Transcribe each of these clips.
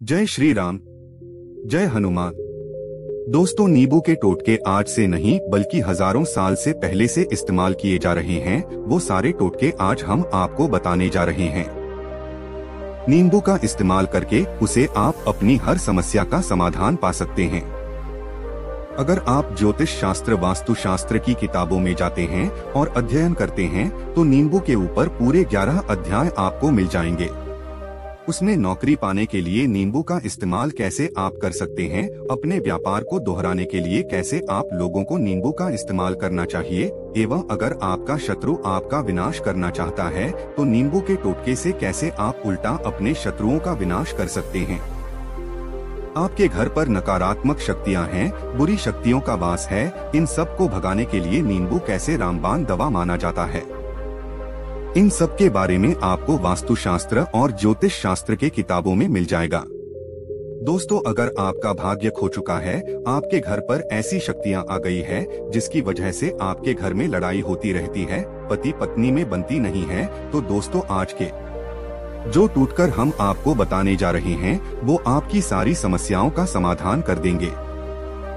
जय श्री राम, जय हनुमान। दोस्तों, नींबू के टोटके आज से नहीं बल्कि हजारों साल से पहले से इस्तेमाल किए जा रहे हैं। वो सारे टोटके आज हम आपको बताने जा रहे हैं। नींबू का इस्तेमाल करके उसे आप अपनी हर समस्या का समाधान पा सकते हैं। अगर आप ज्योतिष शास्त्र, वास्तु शास्त्र की किताबों में जाते हैं और अध्ययन करते हैं तो नींबू के ऊपर पूरे 11 अध्याय आपको मिल जाएंगे। उसमें नौकरी पाने के लिए नींबू का इस्तेमाल कैसे आप कर सकते हैं, अपने व्यापार को दोहराने के लिए कैसे आप लोगों को नींबू का इस्तेमाल करना चाहिए, एवं अगर आपका शत्रु आपका विनाश करना चाहता है तो नींबू के टोटके से कैसे आप उल्टा अपने शत्रुओं का विनाश कर सकते हैं। आपके घर पर नकारात्मक शक्तियां हैं, बुरी शक्तियों का वास है, इन सब को भगाने के लिए नींबू कैसे रामबाण दवा माना जाता है। इन सब के बारे में आपको वास्तु शास्त्र और ज्योतिष शास्त्र के किताबों में मिल जाएगा। दोस्तों, अगर आपका भाग्य खो चुका है, आपके घर पर ऐसी शक्तियां आ गई है जिसकी वजह से आपके घर में लड़ाई होती रहती है, पति पत्नी में बनती नहीं है, तो दोस्तों आज के जो टूटकर हम आपको बताने जा रहे हैं वो आपकी सारी समस्याओं का समाधान कर देंगे।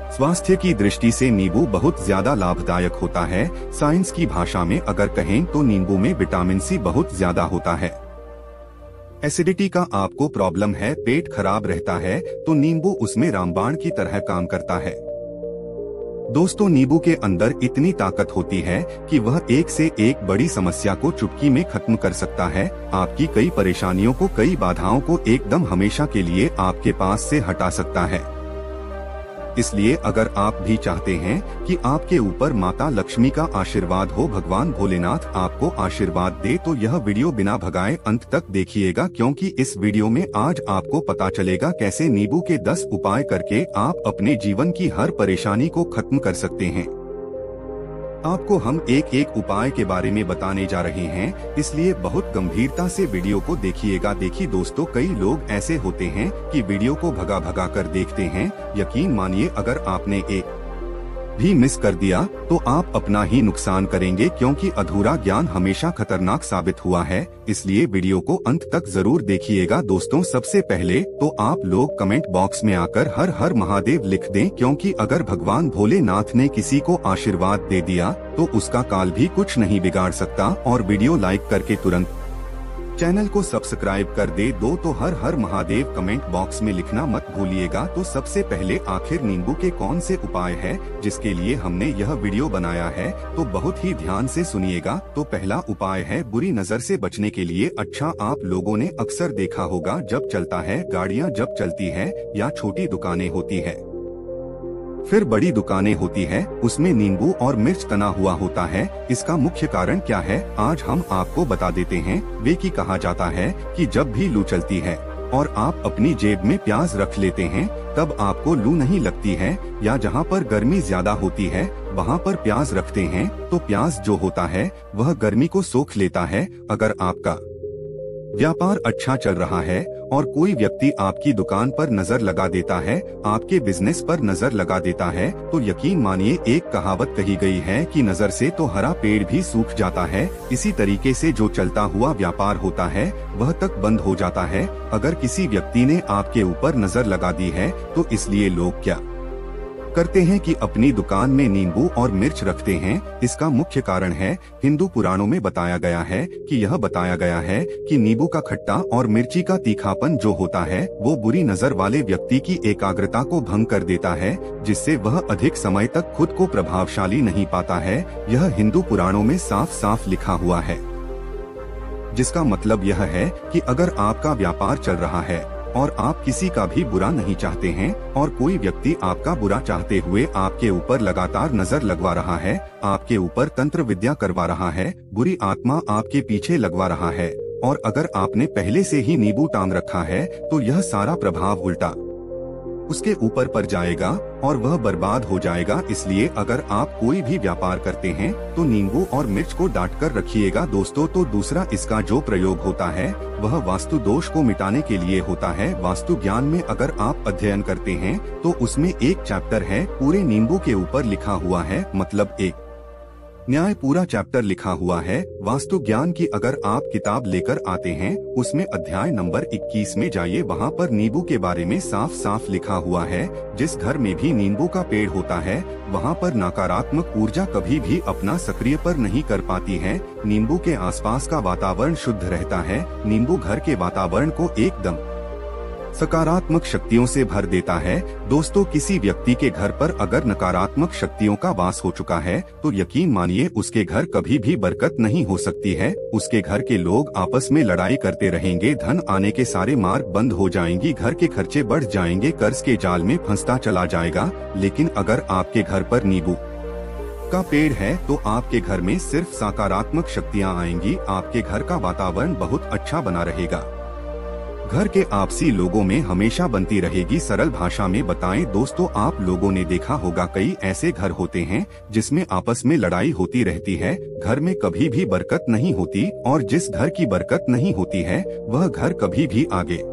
स्वास्थ्य की दृष्टि से नींबू बहुत ज्यादा लाभदायक होता है। साइंस की भाषा में अगर कहें तो नींबू में विटामिन सी बहुत ज्यादा होता है। एसिडिटी का आपको प्रॉब्लम है, पेट खराब रहता है, तो नींबू उसमें रामबाण की तरह काम करता है। दोस्तों, नींबू के अंदर इतनी ताकत होती है कि वह एक से एक बड़ी समस्या को चुटकी में खत्म कर सकता है। आपकी कई परेशानियों को, कई बाधाओं को एकदम हमेशा के लिए आपके पास से हटा सकता है। इसलिए अगर आप भी चाहते हैं कि आपके ऊपर माता लक्ष्मी का आशीर्वाद हो, भगवान भोलेनाथ आपको आशीर्वाद दे, तो यह वीडियो बिना भगाए अंत तक देखिएगा, क्योंकि इस वीडियो में आज आपको पता चलेगा कैसे नींबू के 10 उपाय करके आप अपने जीवन की हर परेशानी को खत्म कर सकते हैं। आपको हम एक एक उपाय के बारे में बताने जा रहे हैं, इसलिए बहुत गंभीरता से वीडियो को देखिएगा। देखिए दोस्तों, कई लोग ऐसे होते हैं कि वीडियो को भगा भगा कर देखते हैं। यकीन मानिए, अगर आपने एक भी मिस कर दिया तो आप अपना ही नुकसान करेंगे, क्योंकि अधूरा ज्ञान हमेशा खतरनाक साबित हुआ है। इसलिए वीडियो को अंत तक जरूर देखिएगा। दोस्तों, सबसे पहले तो आप लोग कमेंट बॉक्स में आकर हर हर महादेव लिख दें, क्योंकि अगर भगवान भोलेनाथ ने किसी को आशीर्वाद दे दिया तो उसका काल भी कुछ नहीं बिगाड़ सकता। और वीडियो लाइक करके तुरंत चैनल को सब्सक्राइब कर दे दो। तो हर हर महादेव कमेंट बॉक्स में लिखना मत भूलिएगा। तो सबसे पहले आखिर नींबू के कौन से उपाय है जिसके लिए हमने यह वीडियो बनाया है, तो बहुत ही ध्यान से सुनिएगा। तो पहला उपाय है बुरी नजर से बचने के लिए। अच्छा, आप लोगों ने अक्सर देखा होगा, जब चलता है, गाड़ियाँ जब चलती है या छोटी दुकानें होती है, फिर बड़ी दुकानें होती है, उसमें नींबू और मिर्च तना हुआ होता है। इसका मुख्य कारण क्या है आज हम आपको बता देते हैं। वे की कहा जाता है कि जब भी लू चलती है और आप अपनी जेब में प्याज रख लेते हैं तब आपको लू नहीं लगती है, या जहाँ पर गर्मी ज्यादा होती है वहाँ पर प्याज रखते हैं तो प्याज जो होता है वह गर्मी को सोख लेता है। अगर आपका व्यापार अच्छा चल रहा है और कोई व्यक्ति आपकी दुकान पर नजर लगा देता है, आपके बिजनेस पर नजर लगा देता है, तो यकीन मानिए, एक कहावत कही गई है कि नजर से तो हरा पेड़ भी सूख जाता है। इसी तरीके से जो चलता हुआ व्यापार होता है वह तक बंद हो जाता है। अगर किसी व्यक्ति ने आपके ऊपर नजर लगा दी है तो इसलिए लोग क्या करते हैं कि अपनी दुकान में नींबू और मिर्च रखते हैं। इसका मुख्य कारण है, हिंदू पुराणों में बताया गया है कि नींबू का खट्टा और मिर्ची का तीखापन जो होता है वो बुरी नजर वाले व्यक्ति की एकाग्रता को भंग कर देता है, जिससे वह अधिक समय तक खुद को प्रभावशाली नहीं पाता है। यह हिंदू पुराणों में साफ साफ लिखा हुआ है, जिसका मतलब यह है कि अगर आपका व्यापार चल रहा है और आप किसी का भी बुरा नहीं चाहते हैं और कोई व्यक्ति आपका बुरा चाहते हुए आपके ऊपर लगातार नजर लगवा रहा है, आपके ऊपर तंत्र विद्या करवा रहा है, बुरी आत्मा आपके पीछे लगवा रहा है, और अगर आपने पहले से ही नींबू टांग रखा है तो यह सारा प्रभाव उल्टा उसके ऊपर पड़ जाएगा और वह बर्बाद हो जाएगा। इसलिए अगर आप कोई भी व्यापार करते हैं तो नींबू और मिर्च को डांट कर रखिएगा दोस्तों। तो दूसरा, इसका जो प्रयोग होता है वह वास्तु दोष को मिटाने के लिए होता है। वास्तु ज्ञान में अगर आप अध्ययन करते हैं तो उसमें एक चैप्टर है पूरे नींबू के ऊपर लिखा हुआ है, मतलब एक न्याय पूरा चैप्टर लिखा हुआ है। वास्तु ज्ञान की अगर आप किताब लेकर आते हैं, उसमें अध्याय नंबर 21 में जाइए, वहाँ पर नींबू के बारे में साफ साफ लिखा हुआ है। जिस घर में भी नींबू का पेड़ होता है, वहाँ पर नकारात्मक ऊर्जा कभी भी अपना सक्रिय पर नहीं कर पाती है। नींबू के आसपास का वातावरण शुद्ध रहता है। नींबू घर के वातावरण को एकदम सकारात्मक शक्तियों से भर देता है। दोस्तों, किसी व्यक्ति के घर पर अगर नकारात्मक शक्तियों का वास हो चुका है, तो यकीन मानिए उसके घर कभी भी बरकत नहीं हो सकती है। उसके घर के लोग आपस में लड़ाई करते रहेंगे, धन आने के सारे मार्ग बंद हो जाएंगी, घर के खर्चे बढ़ जाएंगे, कर्ज के जाल में फंसता चला जाएगा। लेकिन अगर आपके घर पर नींबू का पेड़ है, तो आपके घर में सिर्फ सकारात्मक शक्तियाँ आएंगी। आपके घर का वातावरण बहुत अच्छा बना रहेगा। घर के आपसी लोगों में हमेशा बनती रहेगी। सरल भाषा में बताएं दोस्तों, आप लोगों ने देखा होगा कई ऐसे घर होते हैं जिसमें आपस में लड़ाई होती रहती है, घर में कभी भी बरकत नहीं होती, और जिस घर की बरकत नहीं होती है वह घर कभी भी आगे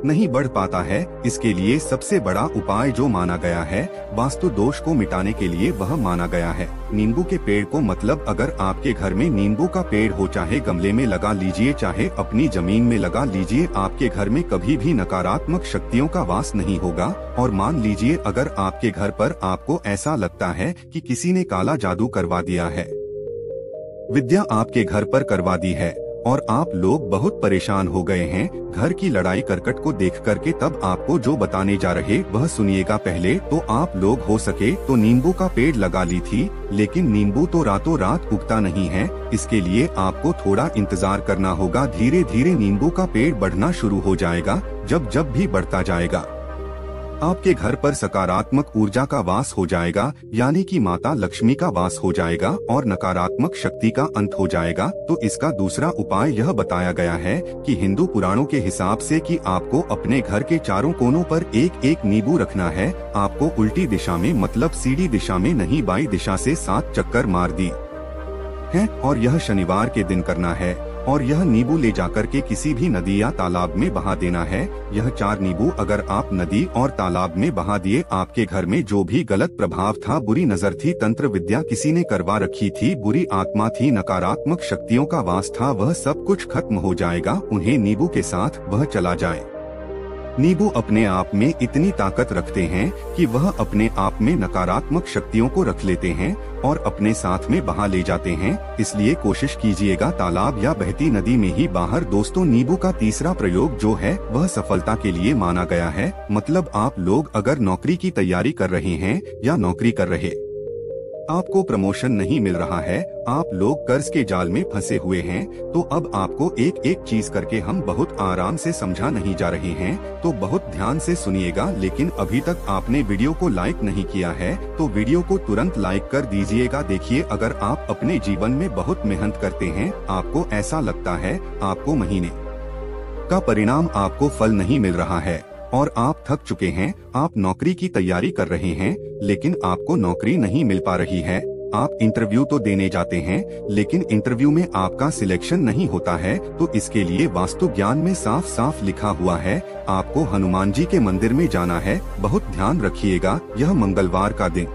नहीं बढ़ पाता है। इसके लिए सबसे बड़ा उपाय जो माना गया है, वास्तु दोष को मिटाने के लिए, वह माना गया है नींबू के पेड़ को। मतलब अगर आपके घर में नींबू का पेड़ हो, चाहे गमले में लगा लीजिए, चाहे अपनी जमीन में लगा लीजिए, आपके घर में कभी भी नकारात्मक शक्तियों का वास नहीं होगा। और मान लीजिए अगर आपके घर पर आपको ऐसा लगता है कि किसी ने काला जादू करवा दिया है, विद्या आपके घर पर करवा दी है, और आप लोग बहुत परेशान हो गए हैं घर की लड़ाई करकट को देख करके, तब आपको जो बताने जा रहे वह सुनिएगा। पहले तो आप लोग हो सके तो नींबू का पेड़ लगा ली थी, लेकिन नींबू तो रातों रात उगता नहीं है। इसके लिए आपको थोड़ा इंतजार करना होगा। धीरे धीरे नींबू का पेड़ बढ़ना शुरू हो जाएगा। जब भी बढ़ता जाएगा, आपके घर पर सकारात्मक ऊर्जा का वास हो जाएगा, यानी कि माता लक्ष्मी का वास हो जाएगा और नकारात्मक शक्ति का अंत हो जाएगा। तो इसका दूसरा उपाय यह बताया गया है कि हिंदू पुराणों के हिसाब से कि आपको अपने घर के चारों कोनों पर एक एक नींबू रखना है। आपको उल्टी दिशा में, मतलब सीधी दिशा में नहीं, बाई दिशा से 7 चक्कर मार दी है, और यह शनिवार के दिन करना है। और यह नींबू ले जाकर के किसी भी नदी या तालाब में बहा देना है। यह 4 नींबू अगर आप नदी और तालाब में बहा दिए, आपके घर में जो भी गलत प्रभाव था, बुरी नजर थी, तंत्र विद्या किसी ने करवा रखी थी, बुरी आत्मा थी, नकारात्मक शक्तियों का वास था, वह सब कुछ खत्म हो जाएगा। उन्हें नींबू के साथ वह चला जाए। नींबू अपने आप में इतनी ताकत रखते हैं कि वह अपने आप में नकारात्मक शक्तियों को रख लेते हैं और अपने साथ में बहा ले जाते हैं। इसलिए कोशिश कीजिएगा तालाब या बहती नदी में ही बाहर। दोस्तों, नींबू का तीसरा प्रयोग जो है वह सफलता के लिए माना गया है। मतलब आप लोग अगर नौकरी की तैयारी कर रहे हैं या नौकरी कर रहे, आपको प्रमोशन नहीं मिल रहा है, आप लोग कर्ज के जाल में फंसे हुए हैं, तो अब आपको एक एक चीज करके हम बहुत आराम से समझा नहीं जा रहे हैं, तो बहुत ध्यान से सुनिएगा। लेकिन अभी तक आपने वीडियो को लाइक नहीं किया है तो वीडियो को तुरंत लाइक कर दीजिएगा। देखिए, अगर आप अपने जीवन में बहुत मेहनत करते हैं, आपको ऐसा लगता है आपको महीने का परिणाम, आपको फल नहीं मिल रहा है और आप थक चुके हैं, आप नौकरी की तैयारी कर रहे हैं लेकिन आपको नौकरी नहीं मिल पा रही है, आप इंटरव्यू तो देने जाते हैं लेकिन इंटरव्यू में आपका सिलेक्शन नहीं होता है, तो इसके लिए वास्तु ज्ञान में साफ साफ लिखा हुआ है, आपको हनुमान जी के मंदिर में जाना है। बहुत ध्यान रखिएगा, यह मंगलवार का दिन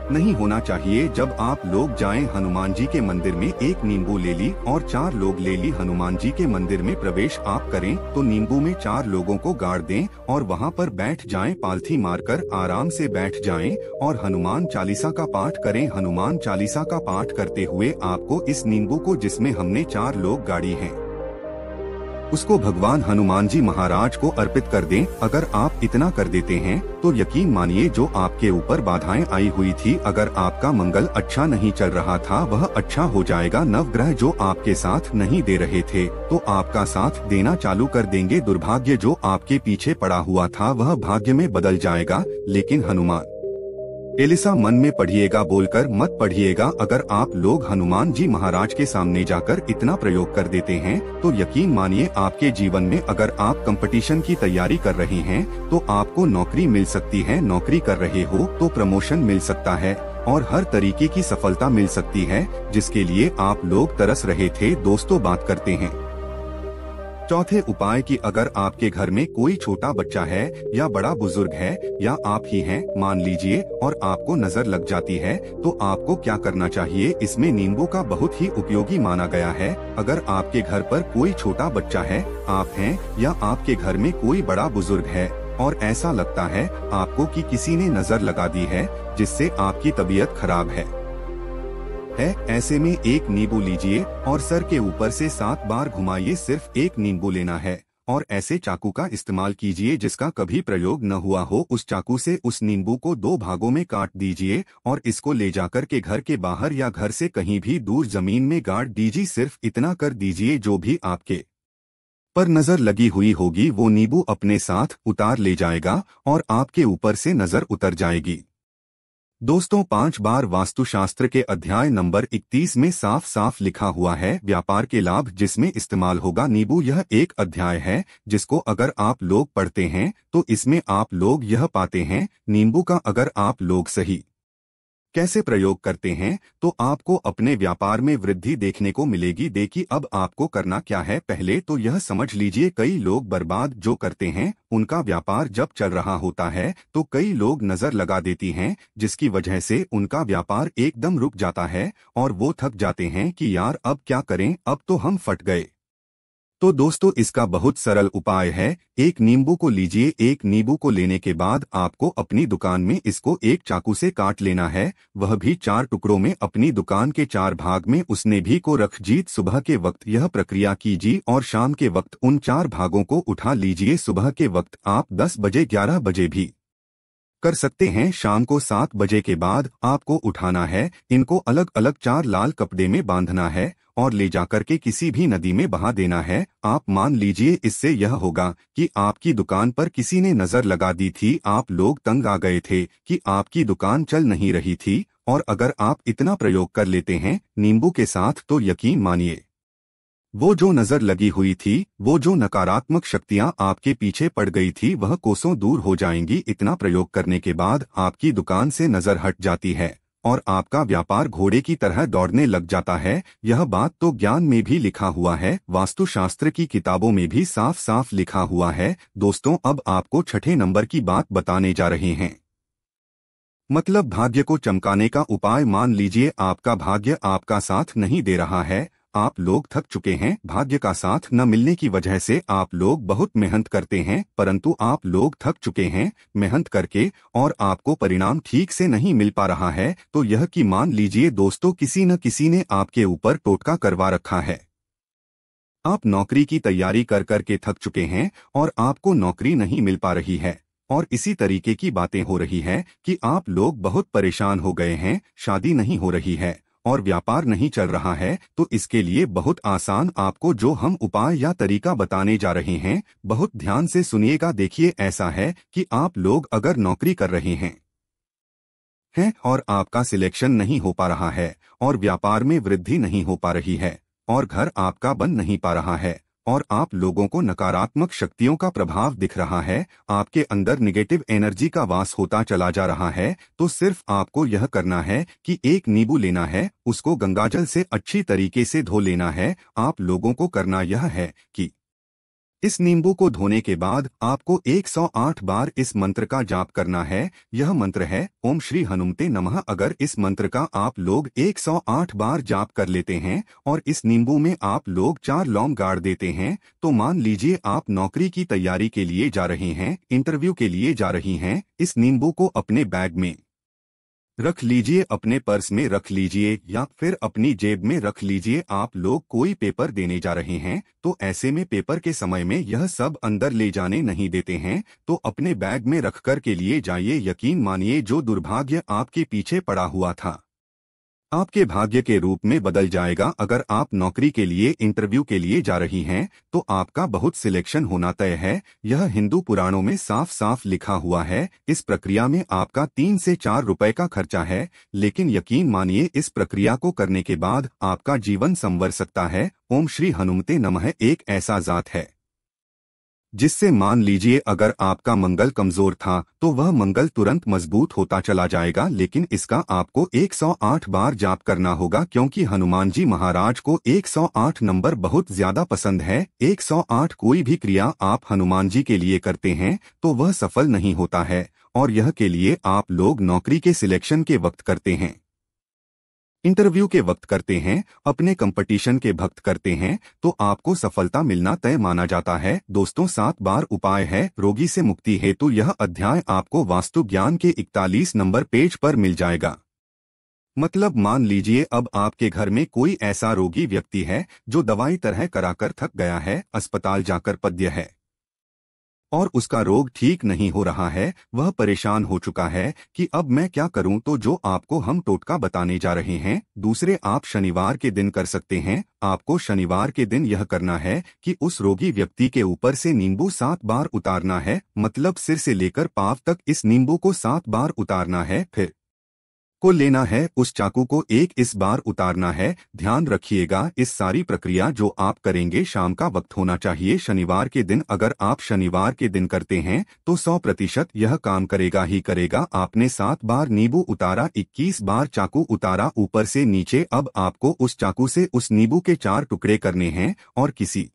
नहीं होना चाहिए। जब आप लोग जाएं हनुमान जी के मंदिर में, एक नींबू ले ली और 4 लोग ले ली। हनुमान जी के मंदिर में प्रवेश आप करें तो नींबू में 4 लोगों को गाड़ दें और वहां पर बैठ जाएं, पालथी मारकर आराम से बैठ जाएं और हनुमान चालीसा का पाठ करें। हनुमान चालीसा का पाठ करते हुए आपको इस नींबू को, जिसमें हमने 4 लोग गाड़ी हैं, उसको भगवान हनुमान जी महाराज को अर्पित कर दें। अगर आप इतना कर देते हैं तो यकीन मानिए जो आपके ऊपर बाधाएं आई हुई थी, अगर आपका मंगल अच्छा नहीं चल रहा था, वह अच्छा हो जाएगा। नवग्रह जो आपके साथ नहीं दे रहे थे तो आपका साथ देना चालू कर देंगे। दुर्भाग्य जो आपके पीछे पड़ा हुआ था वह भाग्य में बदल जाएगा। लेकिन हनुमान एलिसा मन में पढ़िएगा बोलकर मत पढ़िएगा। अगर आप लोग हनुमान जी महाराज के सामने जाकर इतना प्रयोग कर देते हैं तो यकीन मानिए आपके जीवन में, अगर आप कंपटीशन की तैयारी कर रहे हैं तो आपको नौकरी मिल सकती है, नौकरी कर रहे हो तो प्रमोशन मिल सकता है और हर तरीके की सफलता मिल सकती है जिसके लिए आप लोग तरस रहे थे। दोस्तों, बात करते हैं चौथे उपाय कि अगर आपके घर में कोई छोटा बच्चा है या बड़ा बुजुर्ग है या आप ही हैं, मान लीजिए, और आपको नजर लग जाती है, तो आपको क्या करना चाहिए। इसमें नींबू का बहुत ही उपयोगी माना गया है। अगर आपके घर पर कोई छोटा बच्चा है, आप हैं, या आपके घर में कोई बड़ा बुजुर्ग है और ऐसा लगता है आपको कि किसी ने नजर लगा दी है जिससे आपकी तबीयत खराब है, ऐसे में एक नींबू लीजिए और सर के ऊपर से 7 बार घुमाइए। सिर्फ एक नींबू लेना है और ऐसे चाकू का इस्तेमाल कीजिए जिसका कभी प्रयोग न हुआ हो। उस चाकू से उस नींबू को 2 भागों में काट दीजिए और इसको ले जाकर के घर के बाहर या घर से कहीं भी दूर जमीन में गाड़ दीजिए। सिर्फ इतना कर दीजिए, जो भी आपके पर नजर लगी हुई होगी वो नींबू अपने साथ उतार ले जाएगा और आपके ऊपर से नजर उतर जाएगी। दोस्तों, 5 बार वास्तुशास्त्र के अध्याय नंबर 31 में साफ साफ लिखा हुआ है व्यापार के लाभ जिसमें इस्तेमाल होगा नींबू। यह एक अध्याय है जिसको अगर आप लोग पढ़ते हैं तो इसमें आप लोग यह पाते हैं नींबू का अगर आप लोग सही कैसे प्रयोग करते हैं तो आपको अपने व्यापार में वृद्धि देखने को मिलेगी। देखिए अब आपको करना क्या है। पहले तो यह समझ लीजिए, कई लोग बर्बाद जो करते हैं उनका व्यापार जब चल रहा होता है तो कई लोग नजर लगा देती हैं जिसकी वजह से उनका व्यापार एकदम रुक जाता है और वो थक जाते हैं कि यार अब क्या करें, अब तो हम फट गए। तो दोस्तों, इसका बहुत सरल उपाय है। एक नींबू को लीजिए। एक नींबू को लेने के बाद आपको अपनी दुकान में इसको एक चाकू से काट लेना है, वह भी 4 टुकड़ों में। अपनी दुकान के 4 भाग में उसने भी को रख जीत। सुबह के वक्त यह प्रक्रिया कीजिए और शाम के वक्त उन 4 भागों को उठा लीजिए। सुबह के वक्त आप 10 बजे 11 बजे भी कर सकते हैं। शाम को 7 बजे के बाद आपको उठाना है। इनको अलग अलग 4 लाल कपड़े में बांधना है और ले जाकर के किसी भी नदी में बहा देना है। आप मान लीजिए इससे यह होगा कि आपकी दुकान पर किसी ने नजर लगा दी थी, आप लोग तंग आ गए थे कि आपकी दुकान चल नहीं रही थी, और अगर आप इतना प्रयोग कर लेते हैं नींबू के साथ तो यकीन मानिए वो जो नजर लगी हुई थी, वो जो नकारात्मक शक्तियां आपके पीछे पड़ गई थी, वह कोसों दूर हो जाएंगी। इतना प्रयोग करने के बाद आपकी दुकान से नजर हट जाती है और आपका व्यापार घोड़े की तरह दौड़ने लग जाता है। यह बात तो ज्ञान में भी लिखा हुआ है, वास्तुशास्त्र की किताबों में भी साफ साफ लिखा हुआ है। दोस्तों, अब आपको 6ठे नंबर की बात बताने जा रहे हैं, मतलब भाग्य को चमकाने का उपाय। मान लीजिए आपका भाग्य आपका साथ नहीं दे रहा है, आप लोग थक चुके हैं। भाग्य का साथ न मिलने की वजह से आप लोग बहुत मेहनत करते हैं, परंतु आप लोग थक चुके हैं मेहनत करके और आपको परिणाम ठीक से नहीं मिल पा रहा है। तो यह कि मान लीजिए दोस्तों किसी न किसी ने आपके ऊपर टोटका करवा रखा है। आप नौकरी की तैयारी कर करके थक चुके हैं और आपको नौकरी नहीं मिल पा रही है, और इसी तरीके की बातें हो रही है कि आप लोग बहुत परेशान हो गए हैं, शादी नहीं हो रही है और व्यापार नहीं चल रहा है। तो इसके लिए बहुत आसान आपको जो हम उपाय या तरीका बताने जा रहे हैं, बहुत ध्यान से सुनिएगा। देखिए, ऐसा है कि आप लोग अगर नौकरी कर रहे हैं और आपका सिलेक्शन नहीं हो पा रहा है और व्यापार में वृद्धि नहीं हो पा रही है और घर आपका बन नहीं पा रहा है और आप लोगों को नकारात्मक शक्तियों का प्रभाव दिख रहा है, आपके अंदर निगेटिव एनर्जी का वास होता चला जा रहा है, तो सिर्फ आपको यह करना है कि एक नींबू लेना है, उसको गंगाजल से अच्छी तरीके से धो लेना है। आप लोगों को करना यह है कि इस नींबू को धोने के बाद आपको 108 बार इस मंत्र का जाप करना है। यह मंत्र है ओम श्री हनुमते नमः। अगर इस मंत्र का आप लोग 108 बार जाप कर लेते हैं और इस नींबू में आप लोग 4 लौंग गाड़ देते हैं, तो मान लीजिए आप नौकरी की तैयारी के लिए जा रहे हैं, इंटरव्यू के लिए जा रही हैं। इस नींबू को अपने बैग में रख लीजिए, अपने पर्स में रख लीजिए या फिर अपनी जेब में रख लीजिए। आप लोग कोई पेपर देने जा रहे हैं तो ऐसे में पेपर के समय में यह सब अंदर ले जाने नहीं देते हैं, तो अपने बैग में रख कर के लिए जाइए। यकीन मानिए जो दुर्भाग्य आपके पीछे पड़ा हुआ था आपके भाग्य के रूप में बदल जाएगा। अगर आप नौकरी के लिए इंटरव्यू के लिए जा रही हैं तो आपका बहुत सिलेक्शन होना तय है। यह हिंदू पुराणों में साफ साफ लिखा हुआ है। इस प्रक्रिया में आपका 3 से 4 रुपए का खर्चा है, लेकिन यकीन मानिए इस प्रक्रिया को करने के बाद आपका जीवन संवर सकता है। ओम श्री हनुमते नमः एक ऐसा जात है जिससे मान लीजिए अगर आपका मंगल कमजोर था तो वह मंगल तुरंत मजबूत होता चला जाएगा, लेकिन इसका आपको 108 बार जाप करना होगा, क्योंकि हनुमान जी महाराज को 108 नंबर बहुत ज्यादा पसंद है। 108 कोई भी क्रिया आप हनुमान जी के लिए करते हैं तो वह सफल नहीं होता है, और यह के लिए आप लोग नौकरी के सिलेक्शन के वक्त करते हैं, इंटरव्यू के वक्त करते हैं, अपने कंपटीशन के वक्त करते हैं, तो आपको सफलता मिलना तय माना जाता है। दोस्तों 7 बार उपाय है रोगी से मुक्ति हेतु। यह अध्याय आपको वास्तु ज्ञान के 41 नंबर पेज पर मिल जाएगा। मतलब मान लीजिए अब आपके घर में कोई ऐसा रोगी व्यक्ति है जो दवाई तरह कराकर थक गया है, अस्पताल जाकर पद्य है और उसका रोग ठीक नहीं हो रहा है, वह परेशान हो चुका है कि अब मैं क्या करूं। तो जो आपको हम टोटका बताने जा रहे हैं, दूसरे आप शनिवार के दिन कर सकते हैं। आपको शनिवार के दिन यह करना है कि उस रोगी व्यक्ति के ऊपर से नींबू 7 बार उतारना है, मतलब सिर से लेकर पांव तक इस नींबू को 7 बार उतारना है। फिर को लेना है, उस चाकू को इस बार उतारना है। ध्यान रखिएगा इस सारी प्रक्रिया जो आप करेंगे शाम का वक्त होना चाहिए शनिवार के दिन। अगर आप शनिवार के दिन करते हैं तो 100% यह काम करेगा ही करेगा। आपने 7 बार नींबू उतारा, 21 बार चाकू उतारा ऊपर से नीचे। अब आपको उस चाकू से उस नींबू के 4 टुकड़े करने हैं और किसी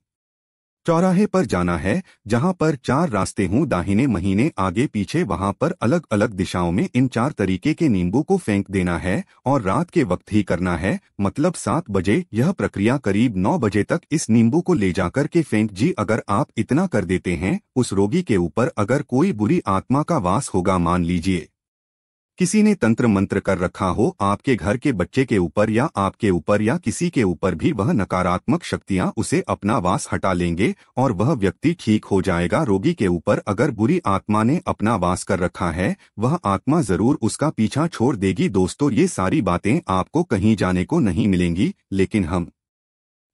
चौराहे पर जाना है जहां पर 4 रास्ते हों, दाहिने महीने आगे पीछे, वहां पर अलग अलग दिशाओं में इन 4 तरीके के नींबू को फेंक देना है और रात के वक्त ही करना है, मतलब 7 बजे। यह प्रक्रिया करीब 9 बजे तक इस नींबू को ले जाकर के फेंक जी। अगर आप इतना कर देते हैं, उस रोगी के ऊपर अगर कोई बुरी आत्मा का वास होगा, मान लीजिए किसी ने तंत्र मंत्र कर रखा हो आपके घर के बच्चे के ऊपर या आपके ऊपर या किसी के ऊपर भी, वह नकारात्मक शक्तियां उसे अपना वास हटा लेंगे और वह व्यक्ति ठीक हो जाएगा। रोगी के ऊपर अगर बुरी आत्मा ने अपना वास कर रखा है, वह आत्मा जरूर उसका पीछा छोड़ देगी। दोस्तों ये सारी बातें आपको कहीं जाने को नहीं मिलेंगी, लेकिन हम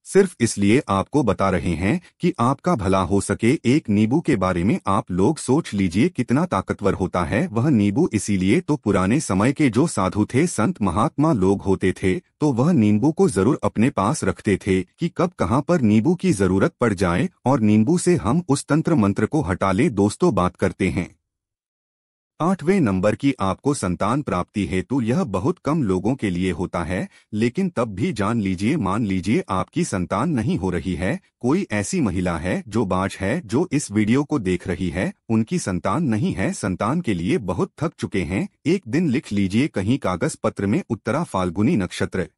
सिर्फ इसलिए आपको बता रहे हैं कि आपका भला हो सके। एक नींबू के बारे में आप लोग सोच लीजिए कितना ताकतवर होता है वह नींबू। इसीलिए तो पुराने समय के जो साधु थे, संत महात्मा लोग होते थे, तो वह नींबू को जरूर अपने पास रखते थे कि कब कहाँ पर नींबू की जरूरत पड़ जाए और नींबू से हम उस तंत्र मंत्र को हटा ले। दोस्तों बात करते हैं 8वें नंबर की। आपको संतान प्राप्ति हेतु यह बहुत कम लोगों के लिए होता है, लेकिन तब भी जान लीजिए, मान लीजिए आपकी संतान नहीं हो रही है, कोई ऐसी महिला है जो बाज है जो इस वीडियो को देख रही है, उनकी संतान नहीं है, संतान के लिए बहुत थक चुके हैं। एक दिन लिख लीजिए कहीं कागज पत्र में, उत्तरा फाल्गुनी नक्षत्र।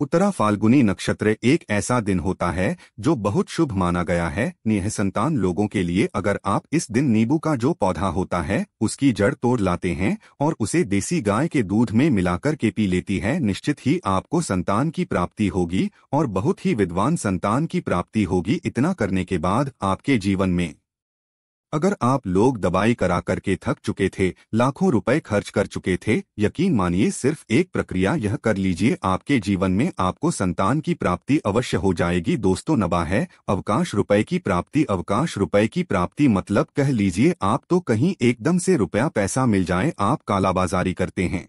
उत्तरा फाल्गुनी नक्षत्र एक ऐसा दिन होता है जो बहुत शुभ माना गया है निःसंतान लोगों के लिए। अगर आप इस दिन नींबू का जो पौधा होता है उसकी जड़ तोड़ लाते हैं और उसे देसी गाय के दूध में मिलाकर के पी लेती है, निश्चित ही आपको संतान की प्राप्ति होगी और बहुत ही विद्वान संतान की प्राप्ति होगी। इतना करने के बाद आपके जीवन में अगर आप लोग दवाई करा करके थक चुके थे, लाखों रुपए खर्च कर चुके थे, यकीन मानिए सिर्फ एक प्रक्रिया यह कर लीजिए, आपके जीवन में आपको संतान की प्राप्ति अवश्य हो जाएगी। दोस्तों नवा है अवकाश रुपए की प्राप्ति। अवकाश रुपए की प्राप्ति मतलब कह लीजिए आप तो कहीं एकदम से रुपया पैसा मिल जाए। आप कालाबाजारी करते हैं,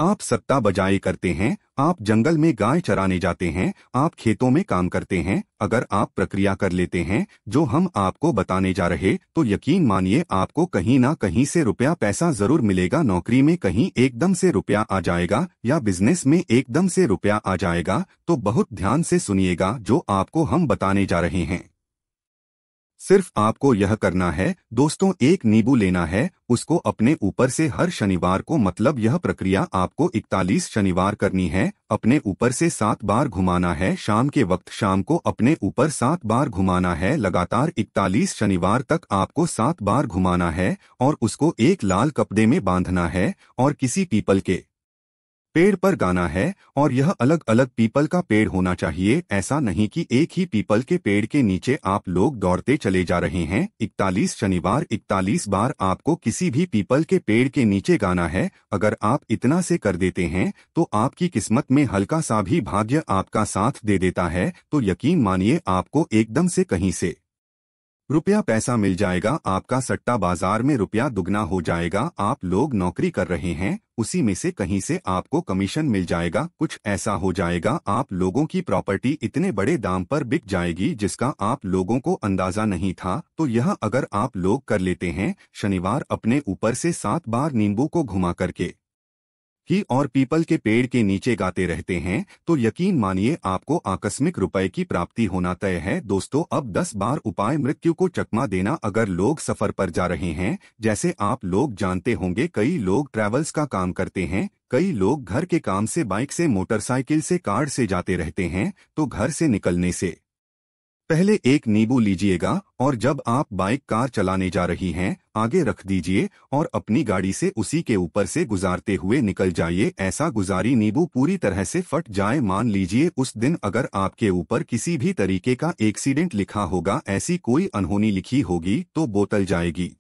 आप सट्टा बजाई करते हैं, आप जंगल में गाय चराने जाते हैं, आप खेतों में काम करते हैं, अगर आप प्रक्रिया कर लेते हैं जो हम आपको बताने जा रहे, तो यकीन मानिए आपको कहीं ना कहीं से रुपया पैसा जरूर मिलेगा। नौकरी में कहीं एकदम से रुपया आ जाएगा या बिजनेस में एकदम से रुपया आ जाएगा। तो बहुत ध्यान से सुनिएगा जो आपको हम बताने जा रहे हैं। सिर्फ आपको यह करना है दोस्तों, एक नींबू लेना है, उसको अपने ऊपर से हर शनिवार को, मतलब यह प्रक्रिया आपको 41 शनिवार करनी है, अपने ऊपर से 7 बार घुमाना है। शाम के वक्त शाम को अपने ऊपर 7 बार घुमाना है। लगातार 41 शनिवार तक आपको 7 बार घुमाना है और उसको एक लाल कपड़े में बांधना है और किसी पीपल के पेड़ पर गाना है। और यह अलग अलग पीपल का पेड़ होना चाहिए, ऐसा नहीं कि एक ही पीपल के पेड़ के नीचे आप लोग दौड़ते चले जा रहे हैं। 41 शनिवार 41 बार आपको किसी भी पीपल के पेड़ के नीचे गाना है। अगर आप इतना से कर देते हैं तो आपकी किस्मत में हल्का सा भी भाग्य आपका साथ दे देता है। तो यकीन मानिए आपको एकदम से कहीं से रुपया पैसा मिल जाएगा, आपका सट्टा बाजार में रुपया दुगना हो जाएगा। आप लोग नौकरी कर रहे हैं, उसी में से कहीं से आपको कमीशन मिल जाएगा। कुछ ऐसा हो जाएगा, आप लोगों की प्रॉपर्टी इतने बड़े दाम पर बिक जाएगी जिसका आप लोगों को अंदाजा नहीं था। तो यह अगर आप लोग कर लेते हैं, शनिवार अपने ऊपर से 7 बार नींबू को घुमा करके ही और पीपल के पेड़ के नीचे गाते रहते हैं, तो यकीन मानिए आपको आकस्मिक रुपए की प्राप्ति होना तय है। दोस्तों, अब 10 बार उपाय मृत्यु को चकमा देना। अगर लोग सफर पर जा रहे हैं, जैसे आप लोग जानते होंगे कई लोग ट्रैवल्स का काम करते हैं, कई लोग घर के काम से बाइक से, मोटरसाइकिल से, कार से जाते रहते हैं, तो घर से निकलने से पहले एक नींबू लीजिएगा और जब आप बाइक कार चलाने जा रही हैं, आगे रख दीजिए और अपनी गाड़ी से उसी के ऊपर से गुजारते हुए निकल जाइए। ऐसा गुजारी नींबू पूरी तरह से फट जाए। मान लीजिए उस दिन अगर आपके ऊपर किसी भी तरीके का एक्सीडेंट लिखा होगा, ऐसी कोई अनहोनी लिखी होगी, तो बोतल जाएगी।